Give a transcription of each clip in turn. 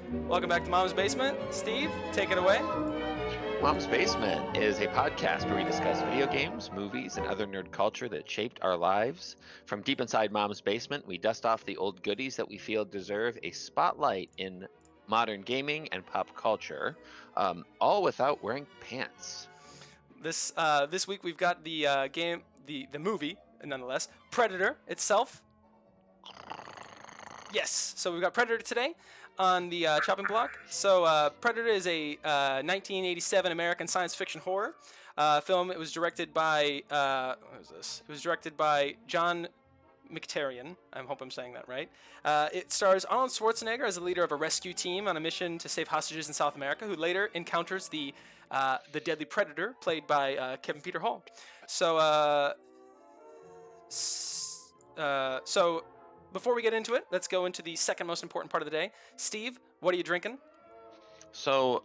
Welcome back to Mom's Basement. Steve, take it away. Mom's Basement is a podcast where we discuss video games, movies, and other nerd culture that shaped our lives. From deep inside Mom's basement, we dust off the old goodies that we feel deserve a spotlight in modern gaming and pop culture, all without wearing pants. This week we've got the game, the movie, nonetheless, Predator itself. Yes, so we've got Predator today on the chopping block. So Predator is a 1987 American science fiction horror film. It was directed by what is this? It was directed by John McTiernan. I hope I'm saying that right. It stars Arnold Schwarzenegger as the leader of a rescue team on a mission to save hostages in South America, who later encounters the deadly Predator, played by Kevin Peter Hall. So before we get into it, let's go into the second most important part of the day. Steve, what are you drinking? So,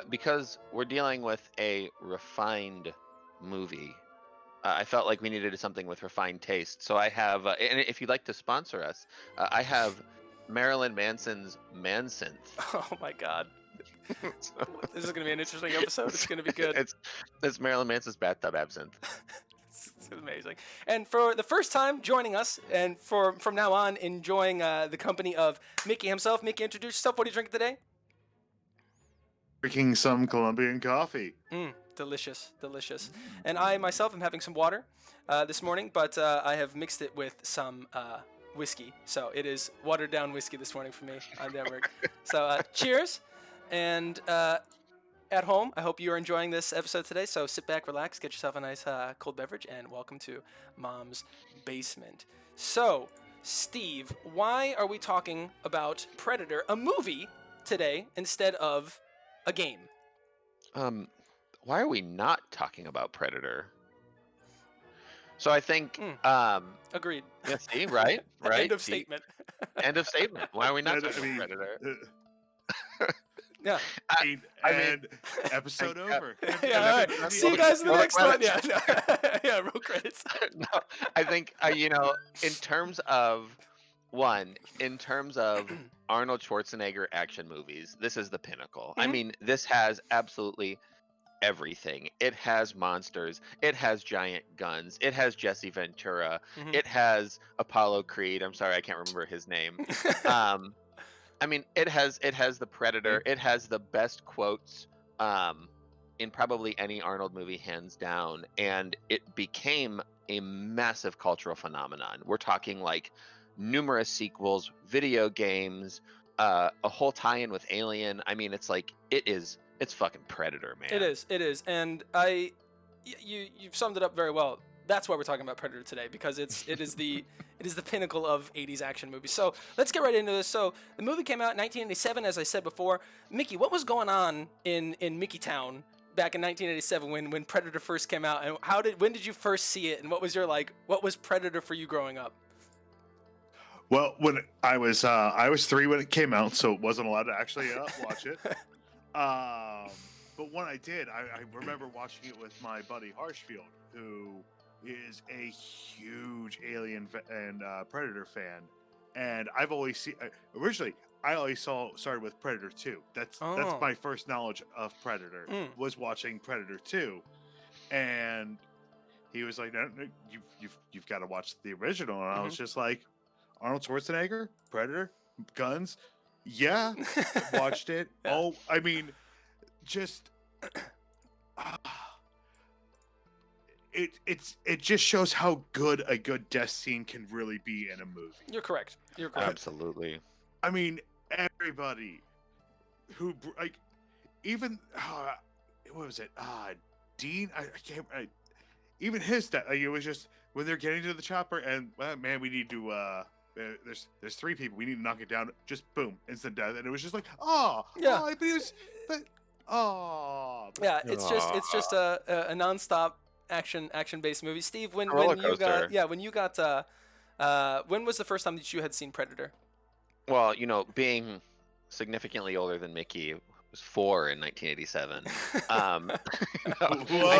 because we're dealing with a refined movie, I felt like we needed something with refined taste. So I have, and if you'd like to sponsor us, I have Marilyn Manson's Mansynth. Oh my God. This is going to be an interesting episode. It's going to be good. It's Marilyn Manson's bathtub absinthe. It's amazing. And for the first time joining us, and from now on enjoying the company of Mickey himself. Mickey, introduce yourself. What are you drinking today? Drinking some Colombian coffee. Delicious. And I myself am having some water this morning, but I have mixed it with some whiskey. So it is watered down whiskey this morning for me on Danberg. So cheers. And at home, I hope you are enjoying this episode today. So sit back, relax, get yourself a nice cold beverage, and welcome to Mom's Basement. So, Steve, why are we talking about Predator, a movie, today instead of a game? Why are we not talking about Predator? So I think agreed. Yeah, see, right? End of statement. End of statement. Why are we not talking about Predator? Yeah. I mean, episode over. Yeah, all right. See you guys in the next one. Yeah, yeah, roll credits. No, I think, in terms of Arnold Schwarzenegger action movies, this is the pinnacle. Mm-hmm. I mean, this has absolutely everything. It has monsters. It has giant guns. It has Jesse Ventura. Mm-hmm. It has Apollo Creed. I'm sorry, I can't remember his name. I mean, it has the Predator. It has the best quotes in probably any Arnold movie, hands down. And it became a massive cultural phenomenon. We're talking like numerous sequels, video games, a whole tie-in with Alien. I mean, it's fucking Predator, man. It is. And you've summed it up very well. That's why we're talking about Predator today, because it is the pinnacle of 80s action movies. So let's get right into this. So the movie came out in 1987, as I said before. Mickey, what was going on in Mickey Town back in 1987 when Predator first came out, and when did you first see it, and what was Predator for you growing up? Well, when I was 3 when it came out, so wasn't allowed to actually watch it. But when I did, I remember watching it with my buddy Harshfield, who is a huge Alien and Predator fan, and I've always seen. Originally, I always started with Predator 2. That's my first knowledge of Predator was watching Predator 2, and he was like, "No, you've got to watch the original," and I was just like, "Arnold Schwarzenegger, Predator, guns, yeah." Watched it. Yeah. Oh, I mean, just. It just shows how good a good death scene can really be in a movie. You're correct. Absolutely. I mean, everybody who even what was it? Dean. I can't. Even his death. It was just when they're getting to the chopper and man, we need to. There's 3 people. We need to knock it down. Just boom, instant death, and it was just like, yeah. It's just a nonstop action-based movie. Steve, when you got when was the first time that you had seen Predator? Well, being significantly older than Mickey, was 4 in 1987. I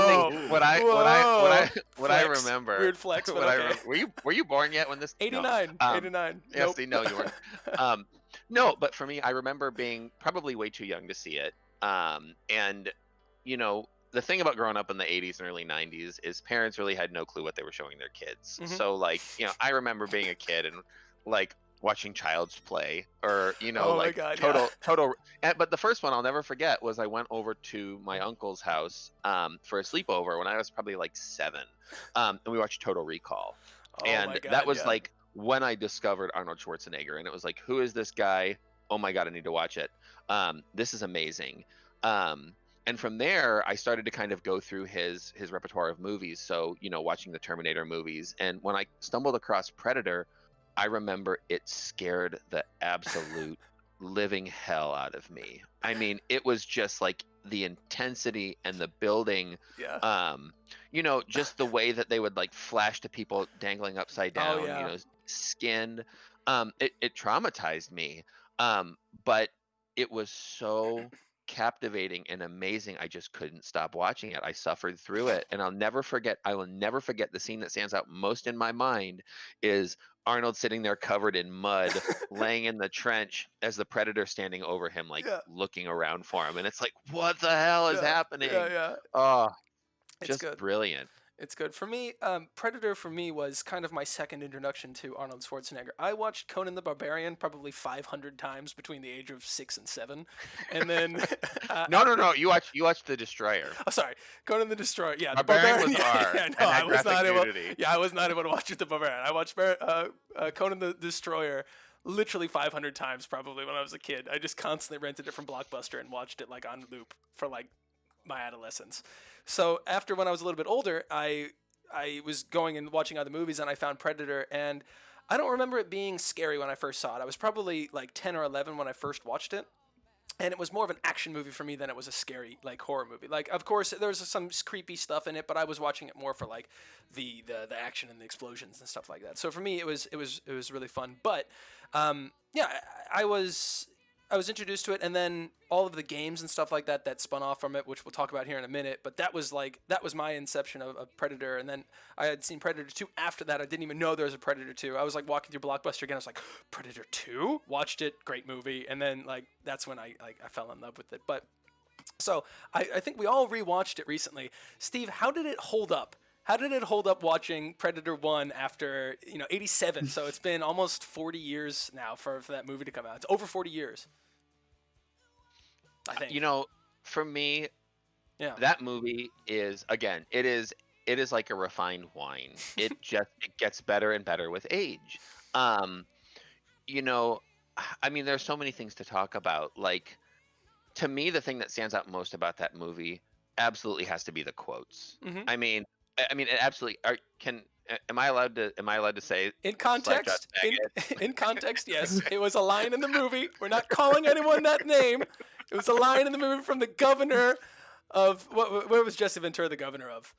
think what I remember. Weird flex. But okay. Were you born yet when this? 89. No. 89. Yes, Nope. no, you weren't. No, but for me, I remember being probably way too young to see it. And you know, the thing about growing up in the 80s and early 90s is parents really had no clue what they were showing their kids. Hmm. So like, I remember being a kid and like watching Child's Play or, Oh my like God, yeah. total but the first one I'll never forget was I went over to my uncle's house for a sleepover when I was probably like 7. And we watched Total Recall. Oh my And that God, was yeah. like when I discovered Arnold Schwarzenegger, and it was like, who is this guy? Oh my God, I need to watch it. This is amazing. Um, and from there, I started to kind of go through his repertoire of movies. So, watching the Terminator movies, and when I stumbled across Predator, I remember it scared the absolute living hell out of me. I mean, it was just like the intensity and the building. Yeah. Just the way that they would like flash to people dangling upside Oh down, yeah. skin. It traumatized me. But it was so captivating and amazing. I just couldn't stop watching it. I suffered through it, and I will never forget the scene that stands out most in my mind is Arnold sitting there covered in mud, laying in the trench as the Predator standing over him, like Yeah. looking around for him. And it's like, what the hell is Yeah. Yeah. happening? Yeah. Oh, It's just good. brilliant. It's good. For me, Predator for me was kind of my second introduction to Arnold Schwarzenegger. I watched Conan the Barbarian probably 500 times between the age of 6 and 7. And then No. You watched The Destroyer. Oh, sorry, Conan the Destroyer. Yeah, the Barbarian was Yeah, R yeah, and no, had I was graphic not able. nudity. Yeah, I was not able to watch it. The Barbarian. I watched Conan the Destroyer literally 500 times probably when I was a kid. I just constantly rented it from Blockbuster and watched it like on loop for like my adolescence. So after when I was a little bit older, I was going and watching other movies and I found Predator, and I don't remember it being scary when I first saw it. I was probably like 10 or 11 when I first watched it. And it was more of an action movie for me than it was a scary like horror movie. Like, of course, there was some creepy stuff in it, but I was watching it more for like the action and the explosions and stuff like that. So for me, it was really fun. But yeah, I was introduced to it, and then all of the games and stuff like that that spun off from it, which we'll talk about here in a minute. But that was my inception of Predator, and then I had seen Predator 2 after that. I didn't even know there was a Predator 2. I was like walking through Blockbuster again. I was like, Predator 2? Watched it, great movie, and then like that's when I fell in love with it. But so I think we all rewatched it recently. Steve, how did it hold up? How did it hold up watching Predator 1 after, 87? So it's been almost 40 years now for that movie to come out. It's over 40 years. I think. For me, Yeah. that movie is, again, it is like a refined wine. It gets better and better with age. I mean, there's so many things to talk about. Like, to me, the thing that stands out most about that movie absolutely has to be the quotes. Mm-hmm. I mean, it absolutely am I allowed to say in context? In context, yes. It was a line in the movie. We're not calling anyone that name. It was a line in the movie from the governor of where was Jesse Ventura the governor of?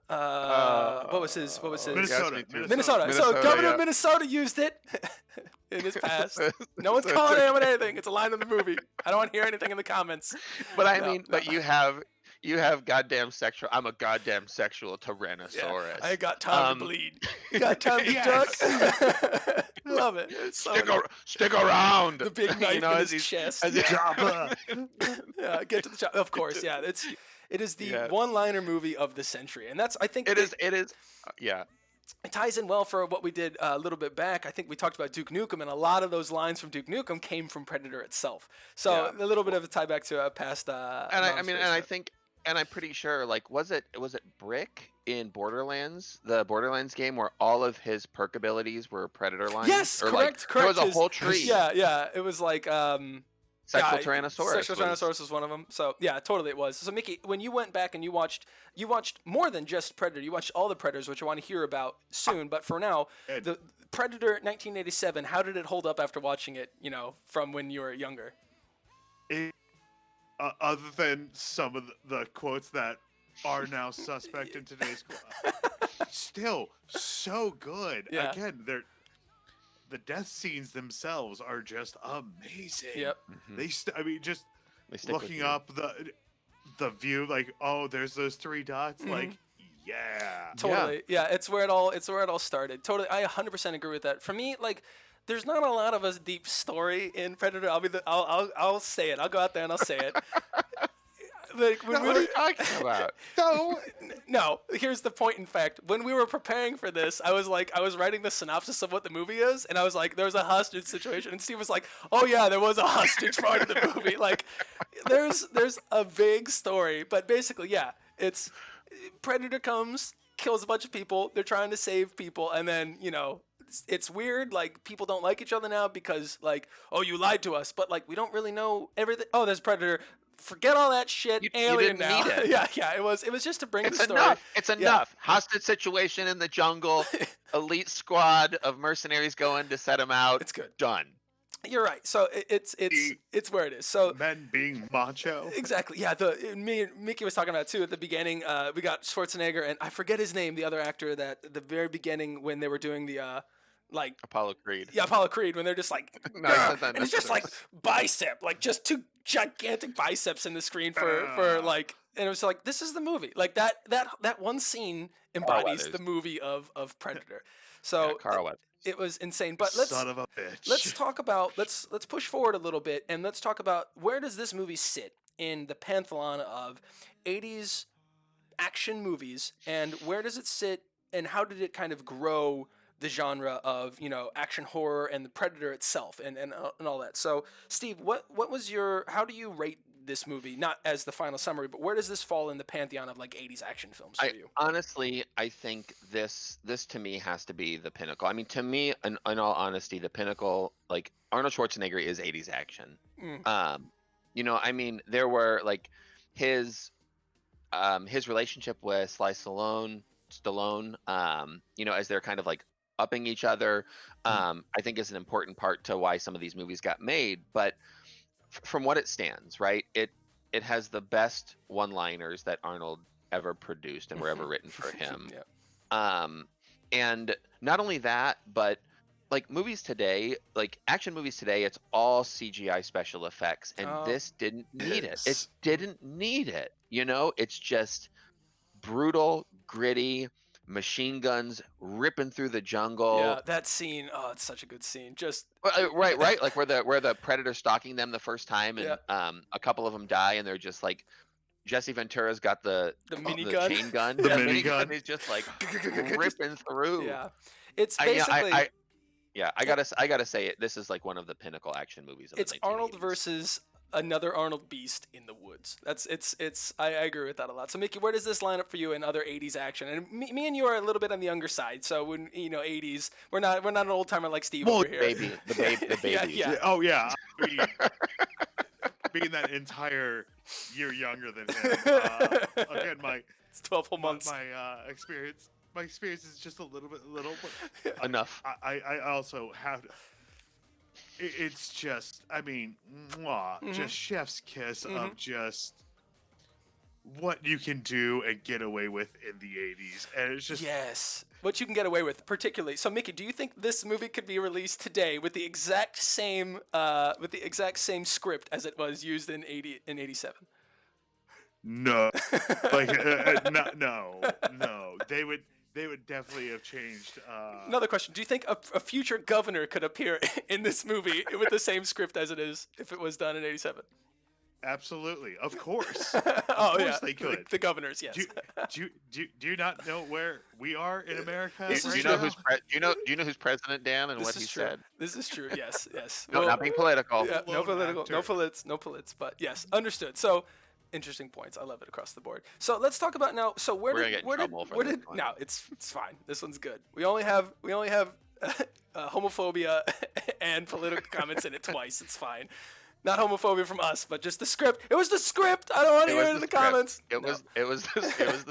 What was his? Minnesota. So governor yeah. of Minnesota used it in his past. No one's calling anyone anything. It's a line in the movie. I don't want to hear anything in the comments. But I mean, but you have goddamn sexual. I'm a goddamn sexual Tyrannosaurus. Yeah, I ain't got time to bleed. Got time to duck. Love it. It's so stick around. The big knife in his chest. Jabba. Yeah, get to the chop. Of course, yeah. It is the one-liner movie of the century, and that's I think it is. Yeah. It ties in well for what we did a little bit back. I think we talked about Duke Nukem, and a lot of those lines from Duke Nukem came from Predator itself. So a little bit of a tie back to a past. And I'm pretty sure, like, was it Brick in Borderlands, the Borderlands game, where all of his perk abilities were Predator lines? Yes, or correct. There was a whole tree. Yeah. It was like Sexual Tyrannosaurus. Sexual Tyrannosaurus was one of them. So yeah, totally it was. So Mickey, when you went back and you watched more than just Predator. You watched all the Predators, which I want to hear about soon. But for now, the Predator 1987. How did it hold up after watching it? From when you were younger. Other than some of the quotes that are now suspect in today's still so good. Yeah. Again, the death scenes themselves are just amazing. Yep. Mm-hmm. Just They stick with looking you. up the view, like, oh, there's those 3 dots, Mhm. like, yeah. Totally. Yeah, it's where it all started. Totally. I 100% agree with that. For me, like there's not a lot of a deep story in Predator. I'll say it. I'll go out there and I'll say it. Like when No, we what are were you talking about? No, no, here's the point. In fact, when we were preparing for this, I was writing the synopsis of what the movie is, and I was like, there was a hostage situation, and Steve was like, oh yeah, there was a hostage part of the movie. Like, there's a vague story, but basically, yeah, it's Predator comes, kills a bunch of people. They're trying to save people, and then it's weird. Like people don't like each other now because like, oh, you lied to us, but like we don't really know everything. Oh, there's Predator. Forget all that shit. You Alien didn't now. need it. yeah. It was just to bring It's the story. enough. It's Yeah. enough. Hostage situation in the jungle. Elite squad of mercenaries going to set him out. It's good. Done. You're right. So it's where it is. So men being macho. exactly. Yeah. Mickey was talking about it too at the beginning. We got Schwarzenegger and I forget his name, the other actor that at the very beginning when they were doing the like Apollo Creed. yeah, Apollo Creed when they're just like No, "Grr," it's not and it's just like bicep, like just two gigantic biceps in the screen for like, and it was like this is the movie. Like that one scene embodies the movie of Predator. So Yeah, Carl Weathers. it was insane. But Son of a bitch. let's talk about let's push forward a little bit and let's talk about where does this movie sit in the pantheon of 80s action movies, and where does it sit and how did it kind of grow the genre of action horror and the Predator itself and all that. So Steve, what was your, how do you rate this movie, not as the final summary, but where does this fall in the pantheon of like 80s action films for you? Honestly, I think this to me has to be the pinnacle. I mean, to me, in all honesty, the pinnacle, like Arnold Schwarzenegger is 80s action. I mean, there were like his relationship with Sly Stallone, as they're kind of like upping each other, I think is an important part to why some of these movies got made. But from what it stands, right, it has the best one-liners that Arnold ever produced and were ever written for him. Yeah. And not only that, but like movies today, like action movies today, it's all CGI special effects, and this didn't need it. It didn't need it. It's just brutal, gritty, machine guns ripping through the jungle. Yeah, that scene. Oh, it's such a good scene. Just right. Like where the Predator's stalking them the first time, and a couple of them die, and they're just like, Jesse Ventura's got the minigun, chain gun, the minigun is just like ripping through. Yeah, it's basically. I gotta say it. This is like one of the pinnacle action movies. It's Arnold versus another Arnold beast in the woods. I agree with that a lot. So Mickey, where does this line up for you in other 80s action? And me and you are a little bit on the younger side. So when 80s, we're not an old timer like Steve over here. The baby. Yeah. Oh yeah. Being that entire year younger than him. Again, it's 12 whole months. My experience. My experience is just a little bit. Enough. I also have. It's just, I mean, just chef's kiss of just what you can do and get away with in the 80s. And it's just... Yes, what you can get away with, particularly. So, Mickey, do you think this movie could be released today with the exact same script as it was used in 87? No. No. They would definitely have changed. Another question: do you think a future governor could appear in this movie with the same script as it is if it was done in 87? Absolutely, of course. Of course they could. The governors, yes. Do you not know where we are in America? Do you know who's president, Dan, and what he said? This is true. Yes. No, not being political. Yeah, no political. No politics. But yes, understood. So. Interesting points. I love it across the board. So let's talk about now. So where did no? It's fine. This one's good. We only have homophobia and political comments in it twice. It's fine. Not homophobia from us, but just the script. It was the script. I don't want to hear it in the comments. It was the script. It was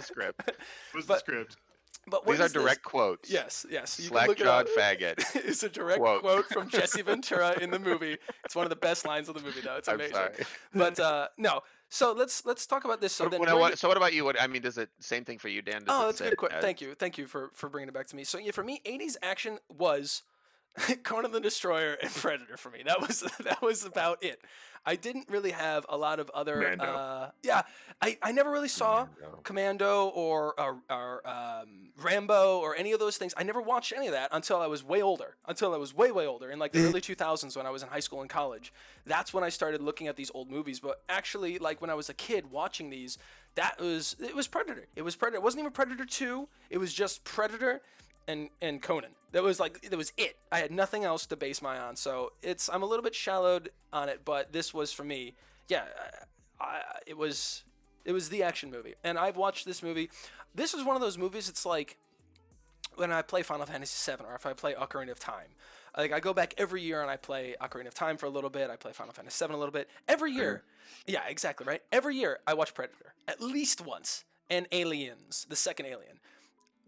the script. But these are direct quotes. Yes. Slack-jawed faggot. It's a direct quote from Jesse Ventura in the movie. It's one of the best lines of the movie, though. It's amazing. I'm sorry. But no. So let's talk about this. So then, so what about you? Does it same thing for you, Dan? That's a good question. Thank you for bringing it back to me. So yeah, for me, 80s action was Conan the Destroyer and Predator for me. That was about it. I didn't really have a lot of other. Commando. Yeah, I never really saw Commando or Rambo or any of those things. I never watched any of that until I was way older. Until I was way older in like the early 2000s when I was in high school and college. That's when I started looking at these old movies. But actually, like when I was a kid watching these, it was Predator. It was Predator. It wasn't even Predator 2. It was just Predator and Conan. That was it. I had nothing else to base my on. So I'm a little bit shallowed on it, but this was for me. Yeah, it was the action movie, and I've watched this movie. This is one of those movies. It's like when I play Final Fantasy VII or if I play Ocarina of Time. Like I go back every year and I play Ocarina of Time for a little bit. I play Final Fantasy VII a little bit. Every year, yeah, exactly right. Every year I watch Predator at least once, and Aliens, the second Alien.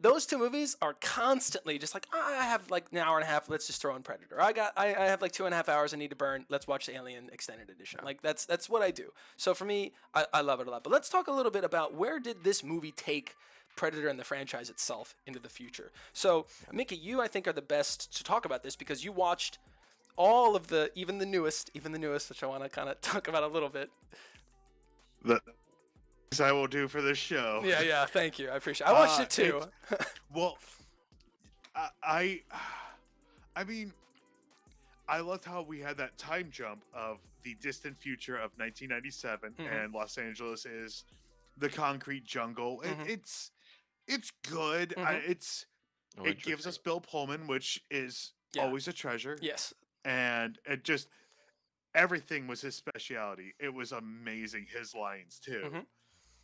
Those two movies are constantly just like, I have like an hour and a half. Let's just throw in Predator. I have like 2.5 hours I need to burn. Let's watch the Alien Extended Edition. Like that's what I do. So for me, I love it a lot. But let's talk a little bit about where did this movie take Predator and the franchise itself into the future. So Mickey, you I think are the best to talk about this because you watched all of even the newest, which I want to kind of talk about a little bit. I will do for this show. Yeah, thank you. I appreciate it. I watched it too. Well, I mean, I loved how we had that time jump of the distant future of 1997, and Los Angeles is the concrete jungle. It's good. It gives us Bill Pullman, which is always a treasure. Yes, and it just everything was his specialty. It was amazing. His lines too.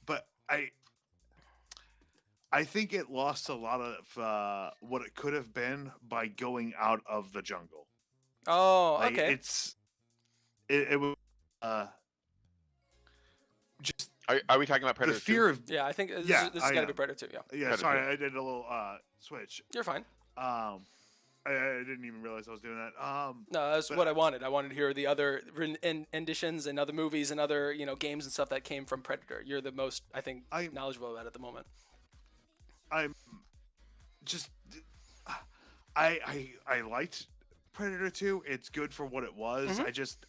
But I think it lost a lot of what it could have been by going out of the jungle. Oh, okay. It was just. Are we talking about Predator? The fear of I think this has got to be Predator 2. Yeah. Yeah. Predator. Sorry, I did a little switch. You're fine. I didn't even realize I was doing that. No, that's what I wanted. I wanted to hear the other renditions and other movies and other games and stuff that came from Predator. You're the most, I think, knowledgeable about it at the moment. I'm just I liked Predator 2. It's good for what it was.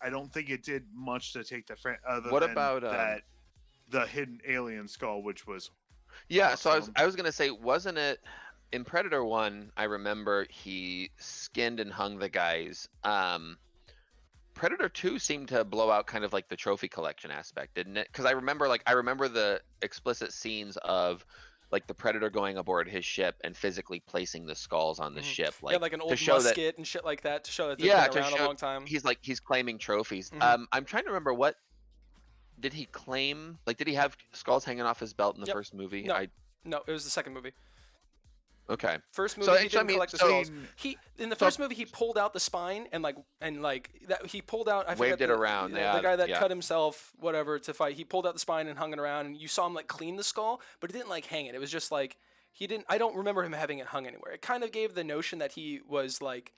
I don't think it did much to take the other what than about that the hidden alien skull, which was so I was gonna say, wasn't it in Predator 1, I remember he skinned and hung the guys. Predator 2 seemed to blow out kind of like the trophy collection aspect, didn't it? Because I remember the explicit scenes of like the Predator going aboard his ship and physically placing the skulls on the ship, like an old musket and shit like that, to show that they've been around a long time. He's claiming trophies. I'm trying to remember, what did he claim? Like, did he have skulls hanging off his belt in the first movie? No, it was the second movie. Okay. First movie, he didn't collect the skulls. In the first movie, he pulled out the spine and that he pulled out. I waved it around. The guy that cut himself, whatever, to fight. He pulled out the spine and hung it around, and you saw him like clean the skull, but he didn't hang it. It was just like he didn't. I don't remember him having it hung anywhere. It kind of gave the notion that he was like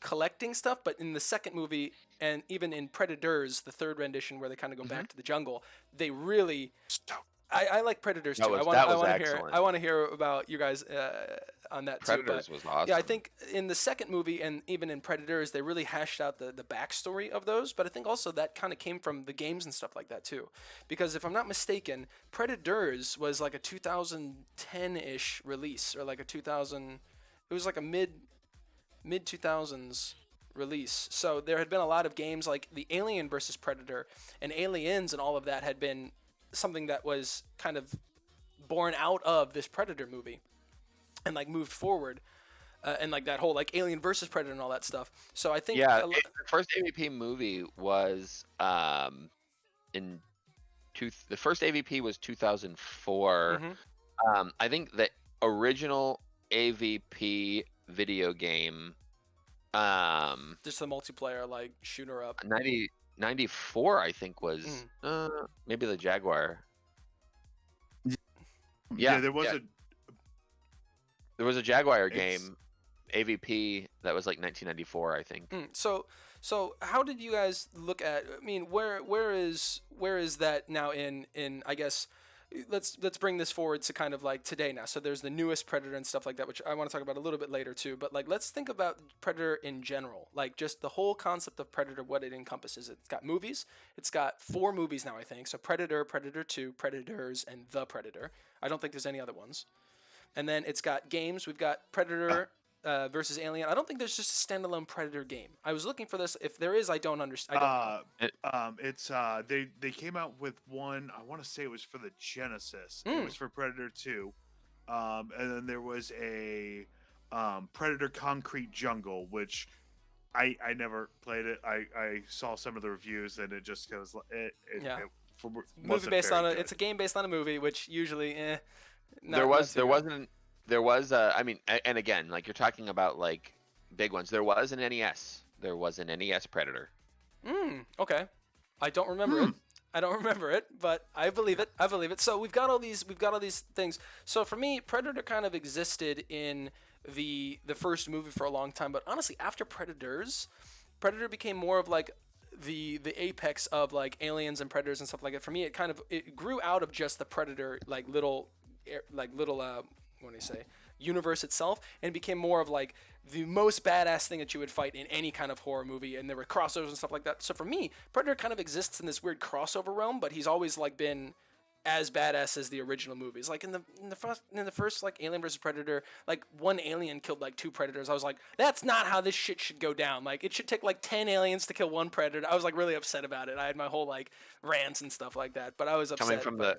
collecting stuff. But in the second movie, and even in Predators, the third rendition where they kind of go back to the jungle, they really. I like Predators too. I want to hear about you guys on that Predators too. Was awesome. Yeah, I think in the second movie and even in Predators, they really hashed out the backstory of those. But I think also that kind of came from the games and stuff like that too. Because if I'm not mistaken, Predators was like a 2010-ish release, or like a 2000. It was like a mid 2000s release. So there had been a lot of games like the Alien versus Predator and Aliens and all of that had been something that was kind of born out of this Predator movie and moved forward and that whole Alien versus Predator and all that stuff. So I think the first AVP movie was the first AVP was 2004. I think the original AVP video game just the multiplayer shooter up 94, I think, was maybe the Jaguar. Yeah, there was a Jaguar game, AVP, that was 1994, I think. So how did you guys look at? I mean, where is that now in I guess let's bring this forward to kind of like today now. So there's the newest Predator and stuff like that, which I want to talk about a little bit later too. But like, let's think about Predator in general, like just the whole concept of Predator, what it encompasses. It's got movies. It's got 4 movies now, I think. So Predator, Predator 2, Predators, and The Predator. I don't think there's any other ones. And then it's got games. We've got Predator versus Alien. I don't think there's just a standalone Predator game. I was looking for this. If there is, I don't understand. I don't know. It's they came out with one. I want to say it was for the Genesis. It was for Predator 2, and then there was a Predator Concrete Jungle, which I never played it. I saw some of the reviews and it just goes Movie based on it's a game based on a movie, which usually there was I mean, and again, like you're talking about like big ones. There was an NES. There was an NES Predator. Okay. I don't remember it. I don't remember it, but I believe it. I believe it. So we've got all these things. So for me, Predator kind of existed in the first movie for a long time, but honestly, after Predators, Predator became more of like the apex of like Aliens and Predators and stuff like that. For me, it grew out of just the Predator little what do you say, universe itself, and became more of like the most badass thing that you would fight in any kind of horror movie, and there were crossovers and stuff like that. So for me, Predator kind of exists in this weird crossover realm, but he's always like been as badass as the original movies. Like in the first like Alien vs Predator, like one alien killed like 2 predators. I was like, that's not how this shit should go down. Like it should take like 10 aliens to kill 1 predator. I was like really upset about it. I had my whole like rants and stuff like that, but I was upset.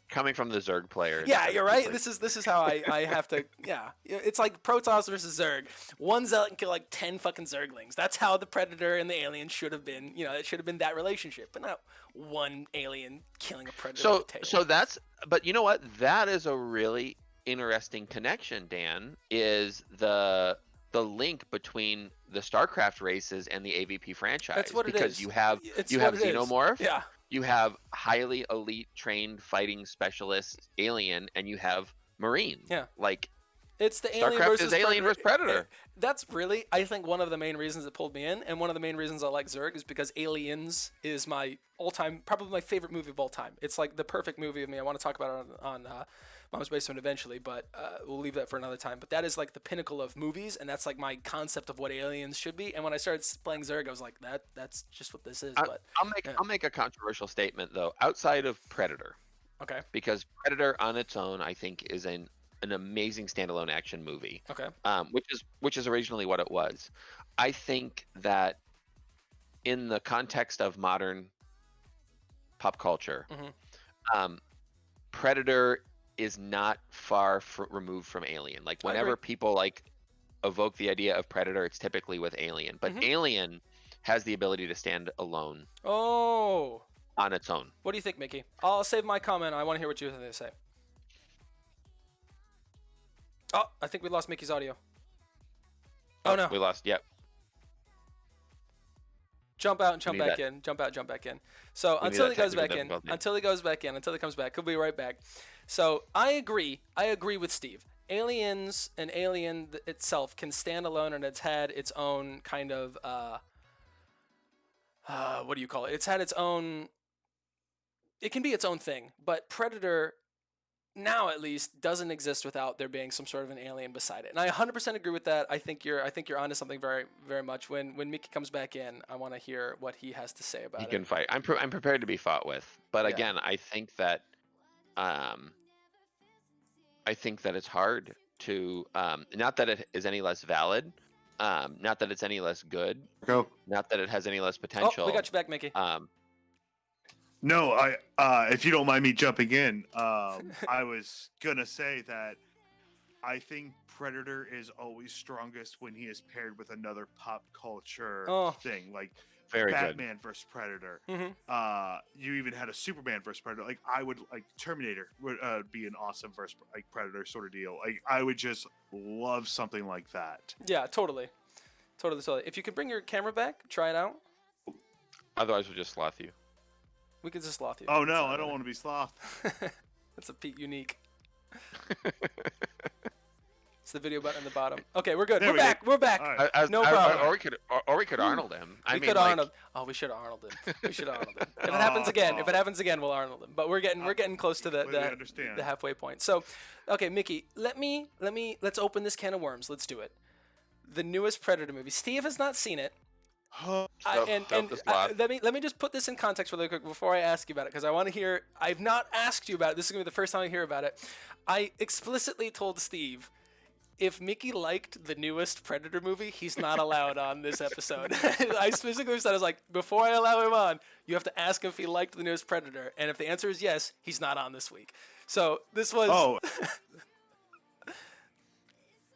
Coming from the Zerg player. Yeah, you're right. Like... This is how I have to. Yeah, it's like Protoss versus Zerg. One Zealot can kill like 10 fucking Zerglings. That's how the Predator and the alien should have been. You know, it should have been that relationship, but not one alien killing a predator with a tail. So that's. But you know what? That is a really interesting connection, Dan, is the link between the StarCraft races and the AVP franchise. That's what it is. Because you have Xenomorph, yeah. You have highly elite trained fighting specialist alien, and you have Marine. Yeah. Like it's the Alien StarCraft versus is Alien versus Predator. That's really, I think, one of the main reasons that pulled me in, and one of the main reasons I like Zerg is because Aliens is my all-time, probably my favorite movie of all time. It's like the perfect movie of me. I want to talk about it on Mom's Basement eventually, but we'll leave that for another time. But that is like the pinnacle of movies, and that's like my concept of what Aliens should be. And when I started playing Zerg, I was like, that's just what this is. I'll make a controversial statement though, outside of Predator. Okay. Because Predator on its own, I think, is an amazing standalone action movie. Okay. Which is originally what it was. I think that in the context of modern pop culture, Predator is not far removed from Alien. Like whenever people like evoke the idea of Predator, it's typically with Alien. But Alien has the ability to stand alone. Oh. On its own. What do you think, Mickey? I'll save my comment. I want to hear what you have to say. Oh, I think we lost Mickey's audio. Oh no. We lost, yep. Jump out and jump back in. Jump out, jump back in. So until he goes back in, until he comes back, he'll be right back. So I agree with Steve. Aliens and Alien itself can stand alone, and it's had its own kind of what do you call it? It's had its own. It can be its own thing, but Predator, now at least, doesn't exist without there being some sort of an alien beside it. And I 100% agree with that. I think you're onto something very, very much. When Mickey comes back in, I want to hear what he has to say about it. He can fight. I'm prepared to be fought with. But again, I think that it's hard to not that it is any less valid, not that it's any less good, not that it has any less potential. Oh, we got you back, Mickey. No, if you don't mind me jumping in, I was gonna say that I think Predator is always strongest when he is paired with another pop culture thing, like very Batman good. versus Predator. Mm-hmm. You even had a Superman versus Predator. Like I would like Terminator would be an awesome versus like Predator sort of deal. Like I would just love something like that. Yeah, totally. If you could bring your camera back, try it out. Otherwise, we'll just sloth you. We could just sloth you. Oh no, I don't want to be slothed. That's a Pete unique. It's the video button on the bottom. Okay, we're good. There We're we go. back. We're back. All right. No problem. Or we could Arnold him. I We mean, could like, Arnold. Oh, we should Arnold him. We should Arnold him. If it Oh. happens again, we'll Arnold him. But we're getting close to Completely understand. the halfway point. So, okay, Mickey, let's open this can of worms. Let's do it. The newest Predator movie. Steve has not seen it. Let me just put this in context really quick before I ask you about it, because I want to hear. I've not asked you about it. This is gonna be the first time I hear about it. I explicitly told Steve, if Mickey liked the newest Predator movie, he's not allowed on this episode. I specifically said, I was like, before I allow him on, you have to ask him if he liked the newest Predator, and if the answer is yes, he's not on this week. So this was. Oh.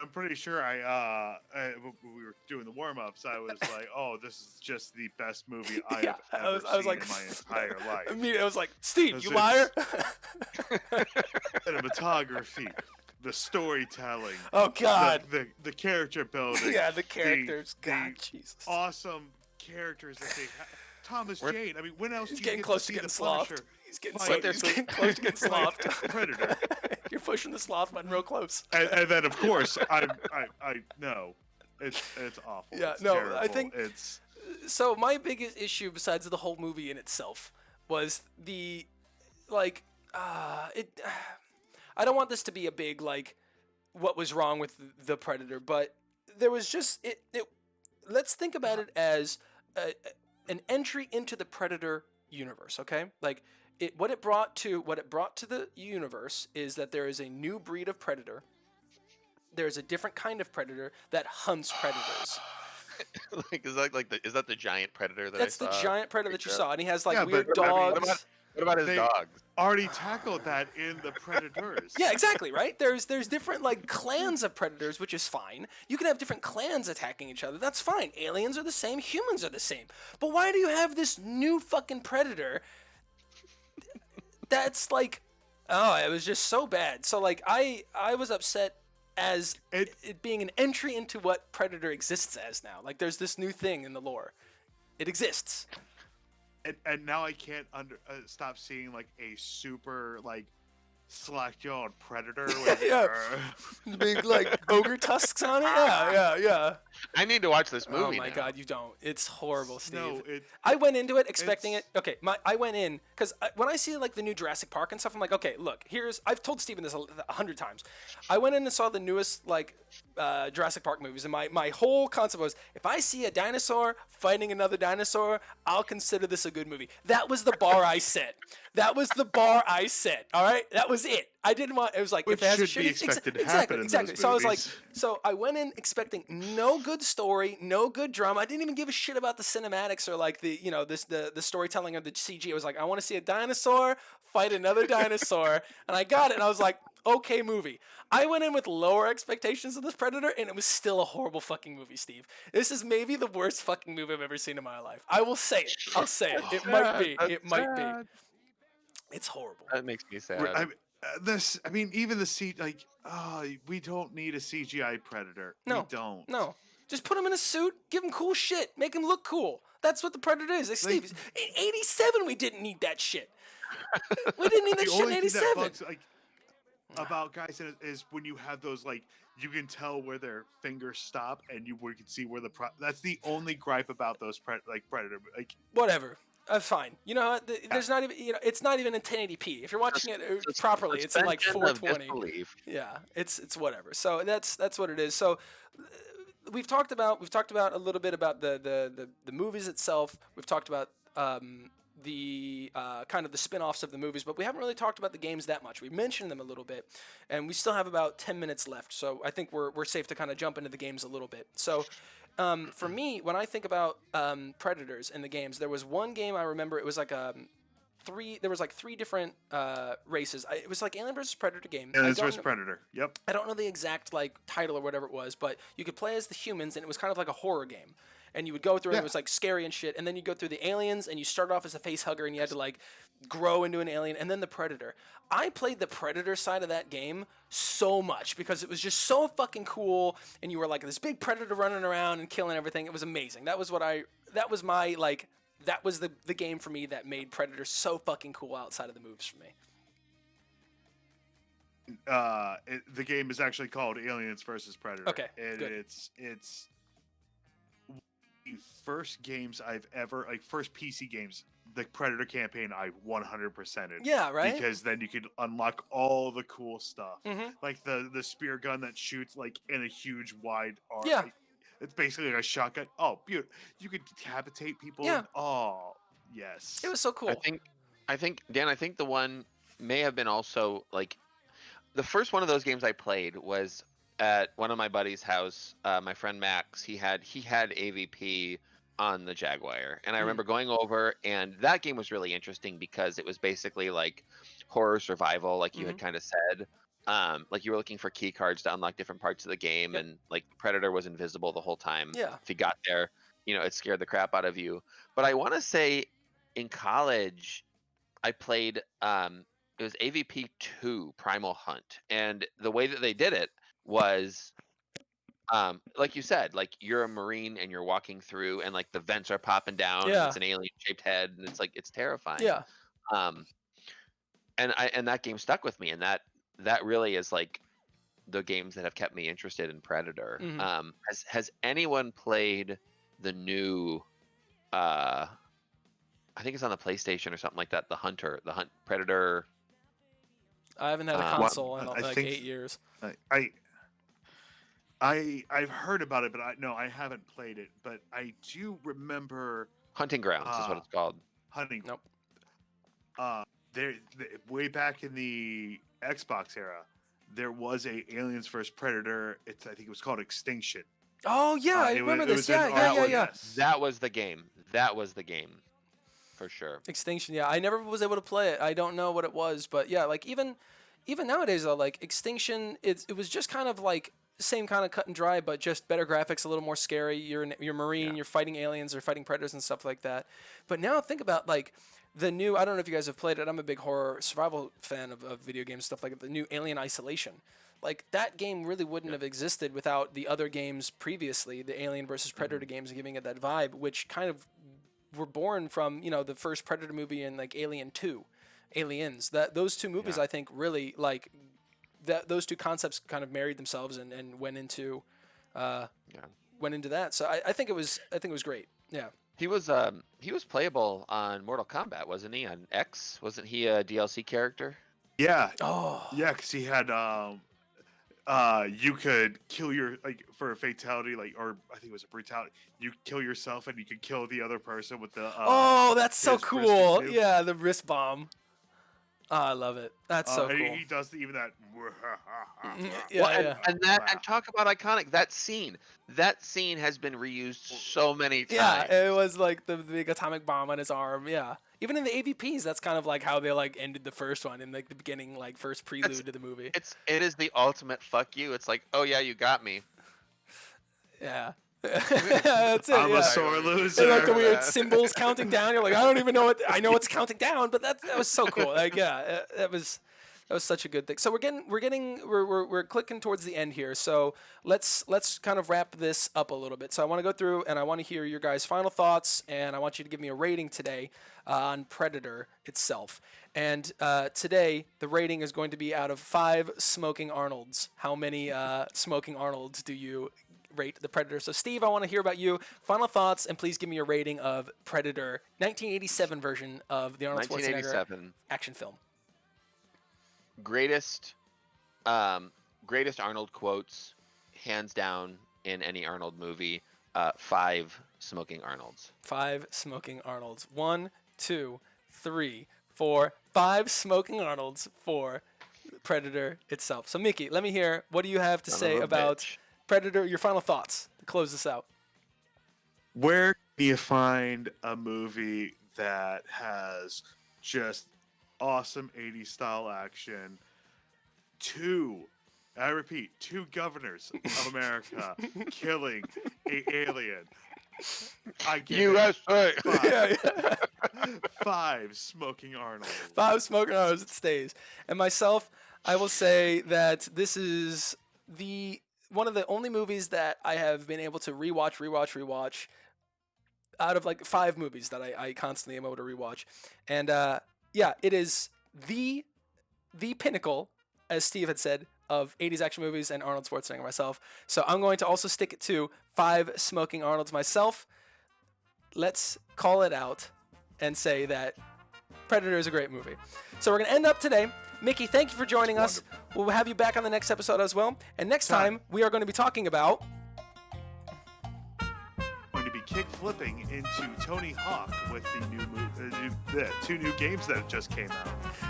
I'm pretty sure when we were doing the warm-ups, I was like, "Oh, this is just the best movie I have ever seen like, in my entire life." I was like, Steve, you It's- liar! Cinematography, the storytelling, Oh God! the character building, Yeah, the characters. the God, Jesus. awesome characters that they have. Thomas Jane. I mean, when else He's do you getting get close to to see getting the slothed. Punisher? He's getting, fight- he's getting close to getting slothed. Predator. You're pushing the sloth button real close. And then, of course, I no, it's awful. Yeah, It's no, terrible. I think- it's So my biggest issue, besides the whole movie in itself, was the like it. I don't want this to be a big like what was wrong with the Predator, but there was just it. Let's think about it as an entry into the Predator universe. Okay, like what it brought to the universe is that there is a new breed of predator. There's a different kind of predator that hunts predators. like is that the giant predator that That's I the saw? giant predator that you saw, and he has like Yeah, weird but I mean, dogs. What about his They- dogs? already tackled that in the Predators. Yeah, exactly, right? There's different like clans of predators, which is fine. You can have different clans attacking each other. That's fine. Aliens are the same, humans are the same. But why do you have this new fucking predator that's like it was just so bad. So like I was upset as it being an entry into what Predator exists as now. Like there's this new thing in the lore. It exists. And now I can't stop seeing like a super like slack-jawed predator with Yeah. Big like ogre tusks on it. Yeah. I need to watch this Oh movie. my now. God, you don't. It's horrible, Steve. No, I went into it expecting it. it's- Okay, I went in because when I see like the new Jurassic Park and stuff, I'm like, okay, look, I've told Steven this 100 times. I went in and saw the newest like Jurassic Park movies, and my whole concept was, if I see a dinosaur fighting another dinosaur, I'll consider this a good movie. That was the bar I set. All right, that was it. I didn't want. It was like Which if it has a should be shitty- expected to happen in exactly. those So I was like, movies. so I went in expecting no good story, no good drama. I didn't even give a shit about the cinematics or like the the storytelling of the CG. I was like, I want to see a dinosaur fight another dinosaur, and I got it. And I was like, okay, movie. I went in with lower expectations of this Predator, and it was still a horrible fucking movie, Steve. This is maybe the worst fucking movie I've ever seen in my life. I will say it. I'll say it. It might be. It might be. It's horrible. That makes me sad. I mean, even the like, we don't need a CGI predator. No. We don't. No. Just put him in a suit, give him cool shit, make him look cool. That's what the Predator is. Like, Steve, in 87, we didn't need that shit. We didn't need that The shit in only thing that 87. bugs, like, about guys is when you have those like, you can tell where their fingers stop and you can see where that's the only gripe about those predator like. Whatever. Fine. You know what? There's not even, it's not even in 1080p. If you're watching it properly, it's in like Suspension of 420. disbelief. Yeah, it's whatever. So that's what it is. So we've talked about a little bit about the movies itself. We've talked about the kind of the spin-offs of the movies, but we haven't really talked about the games that much. We mentioned them a little bit, and we still have about 10 minutes left. So I think we're safe to kind of jump into the games a little bit. So for me, when I think about Predators in the games, there was one game I remember. It was like there was like three different races. It was like Alien vs Predator game. And it's Predator. Yep. I don't know the exact like title or whatever it was, but you could play as the humans, and it was kind of like a horror game. And you would go through, and it was like scary and shit. And then you go through the aliens, and you start off as a face hugger, and you had to like grow into an alien, and then the Predator. I played the Predator side of that game so much because it was just so fucking cool, and you were like this big predator running around and killing everything. It was amazing. That was the game for me that made Predator so fucking cool outside of the movies for me. the game is actually called Aliens versus Predator. Okay, and good. it's the first games I've ever first PC games. The Predator campaign I 100%ed. Yeah, right. Because then you could unlock all the cool stuff, Mm-hmm. like the spear gun that shoots like in a huge wide arc. Yeah. It's basically like a shotgun. Oh, beautiful! You could decapitate people. Yeah. Oh, yes. It was so cool. I think Dan, I think the one may have been also like the first one of those games I played was at one of my buddy's house. My friend Max, he had AVP on the Jaguar, and I remember going over, and that game was really interesting because it was basically like horror survival, like you had kind of said. Like you were looking for key cards to unlock different parts of the game, Yep. and like Predator was invisible the whole time. Yeah. If you got there, it scared the crap out of you. But I want to say in college, I played it was AVP 2 Primal Hunt, and the way that they did it was like you said, like you're a marine and you're walking through and like the vents are popping down and Yeah. it's an alien shaped head and it's like it's terrifying. Yeah. And that game stuck with me, and that really is like the games that have kept me interested in Predator. Mhm. Has anyone played the new I think it's on the PlayStation or something like that, the Hunt Predator? I haven't had a Uh, console in I like think 8 years. I've heard about it, but I haven't played it. But I do remember Hunting Grounds is what it's called. hunting. Nope. Way back in the Xbox era, there was a Aliens vs Predator. I think it was called Extinction. Oh yeah, I remember this. an Yeah. RTS. That was the game. That was the game, for sure. Extinction. Yeah, I never was able to play it. I don't know what it was, but yeah, like even nowadays though, like Extinction, it was just kind of like same kind of cut and dry, but just better graphics, a little more scary. You're marine, Yeah. you're fighting aliens or fighting predators and stuff like that. But now think about like the new. I don't know if you guys have played it. I'm a big horror survival fan of video games, stuff like the new Alien Isolation. Like that game really wouldn't have existed without the other games previously, the Alien versus Predator games, giving it that vibe, which kind of were born from the first Predator movie and like Alien 2, Aliens. That those two movies Yeah. I think really like that those two concepts kind of married themselves and went into that. So I think it was great. Yeah. He was playable on Mortal Kombat, wasn't he? On X, wasn't he a DLC character? Yeah, Oh. yeah, because he had you could kill for a fatality, or I think it was a brutality. You kill yourself and you could kill the other person with the. Oh, that's so his wrist cool. too. Yeah, the wrist bomb. Oh, I love it. That's so and cool. he does even that. Yeah, Well, yeah. and talk about iconic. That scene has been reused so many times. Yeah, it was like the big atomic bomb on his arm. Yeah, even in the AVPs, that's kind of like how they like ended the first one in like the beginning, like first prelude to the movie. It is the ultimate fuck you. It's like, oh yeah, you got me. Yeah, that's it. I'm yeah. a sore loser. And like the weird symbols counting down. You're like, I don't even know what. I know it's counting down, but that was so cool. Like, yeah, that was such a good thing. So we're clicking towards the end here. So let's kind of wrap this up a little bit. So I want to go through and I want to hear your guys' final thoughts, and I want you to give me a rating today on Predator itself. And today the rating is going to be out of 5 smoking Arnolds. How many smoking Arnolds do you rate the Predator? So Steve, I want to hear about you. Final thoughts, and please give me a rating of Predator 1987 version of the Arnold Schwarzenegger 1987 action film. Greatest Arnold quotes, hands down, in any Arnold movie. 5 smoking Arnolds. 5 smoking Arnolds. 1, 2, 3, 4, 5 smoking Arnolds for Predator itself. So Mickey, let me hear, what do you have to say about Predator? Your final thoughts to close this out. Where can you find a movie that has just awesome 80s style action? I repeat, 2 governors of America killing an alien. I give USA. it 5 smoking Arnold. 5 smoking Arnolds, it stays. And myself, I will say that this is one of the only movies that I have been able to rewatch out of like 5 movies that I constantly am able to rewatch. And yeah, it is the pinnacle as Steve had said, of 80s action movies and Arnold Schwarzenegger myself. So I'm going to also stick it to 5 smoking Arnolds myself. Let's call it out and say that Predator is a great movie. So we're going to end up today. Mickey, thank you for joining us. We'll have you back on the next episode as well. And next time, we are going to be talking about... Going to be kick flipping into Tony Hawk with the 2 new games that just came out.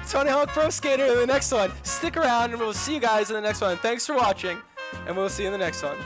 Tony Hawk Pro Skater in the next one. Stick around and we'll see you guys in the next one. Thanks for watching, and we'll see you in the next one.